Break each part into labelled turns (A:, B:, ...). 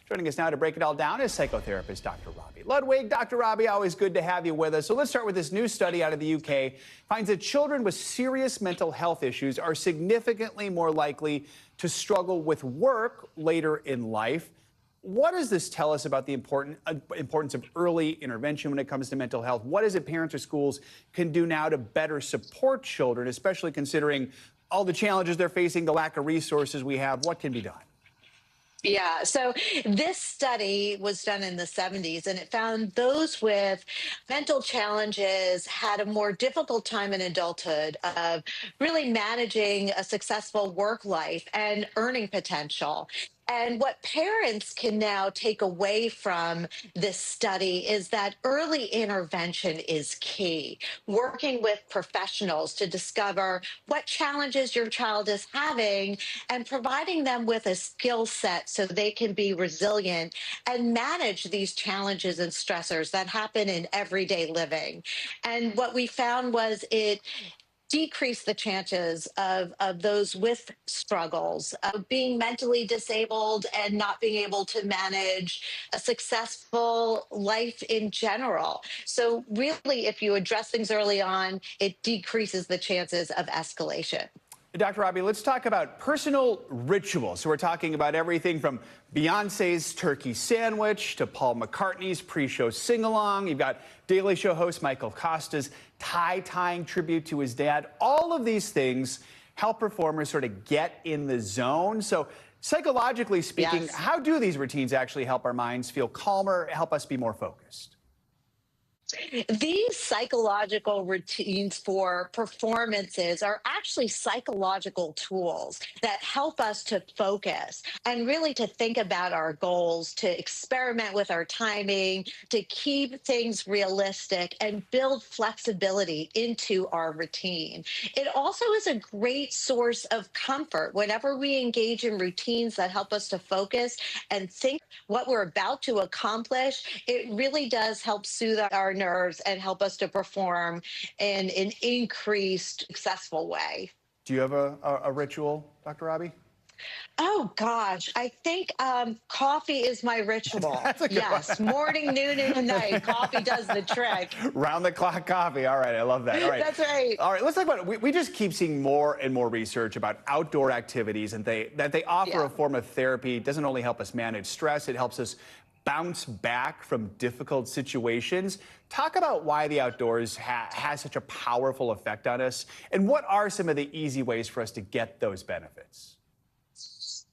A: Joining us now to break it all down is psychotherapist Dr. Robi. Ludwig, Dr. Robi, always good to have you with us. So let's start with this new study out of the UK. Finds that children with serious mental health issues are significantly more likely to struggle with work later in life. What does this tell us about the importance of early intervention when it comes to mental health? What is it parents or schools can do now to better support children, especially considering all the challenges they're facing, the lack of resources we have? What can be done?
B: Yeah, so this study was done in the 70s, and it found those with mental challenges had a more difficult time in adulthood of really managing a successful work life and earning potential. And what parents can now take away from this study is that early intervention is key. Working with professionals to discover what challenges your child is having and providing them with a skill set so they can be resilient and manage these challenges and stressors that happen in everyday living. And what we found was it decrease the chances of those with struggles, of being mentally disabled and not being able to manage a successful life in general. So, really, if you address things early on, it decreases the chances of escalation.
A: Dr. Robi, let's talk about personal rituals. So we're talking about everything from Beyonce's turkey sandwich to Paul McCartney's pre-show sing-along. You've got Daily Show host Michael Costa's tie-tying tribute to his dad. All of these things help performers sort of get in the zone. So psychologically speaking,
B: Yes.
A: how do these routines actually help our minds feel calmer, help us be more focused?
B: These psychological routines for performances are actually psychological tools that help us to focus and really to think about our goals, to experiment with our timing, to keep things realistic and build flexibility into our routine. It also is a great source of comfort whenever we engage in routines that help us to focus and think what we're about to accomplish. It really does help soothe our nerves and help us to perform in an increased, successful way.
A: Do you have a ritual, Dr. Robi?
B: Oh gosh, I think coffee is my ritual.
A: That's a good one.
B: Yes, morning, noon, and night. Coffee does the trick.
A: Round the clock coffee. All right, I love that. All right.
B: That's right.
A: All right, let's talk about it. We just keep seeing more and more research about outdoor activities and that they offer a
B: Yeah.
A: form of therapy. It doesn't only help us manage stress, it helps us bounce back from difficult situations. Talk about why the outdoors has such a powerful effect on us, and what are some of the easy ways for us to get those benefits?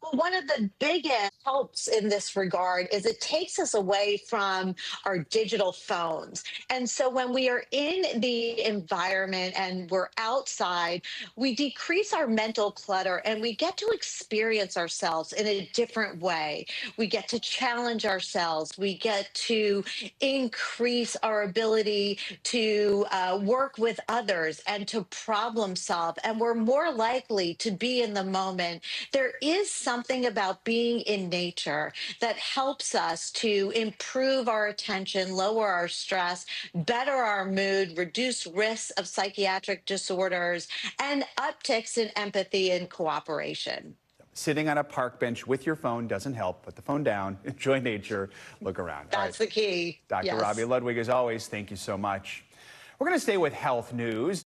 B: Well, one of the biggest helps in this regard is it takes us away from our digital phones. And so when we are in the environment and we're outside, we decrease our mental clutter and we get to experience ourselves in a different way. We get to challenge ourselves. We get to increase our ability to work with others and to problem solve. And we're more likely to be in the moment. There is something about being in nature that helps us to improve our attention, lower our stress, better our mood, reduce risks of psychiatric disorders, and upticks in empathy and cooperation.
A: Sitting on a park bench with your phone doesn't help. Put the phone down, enjoy nature, look around.
B: That's the key.
A: Dr.
B: Yes.
A: Robi, Ludwig, as always, thank you so much. We're going to stay with health news.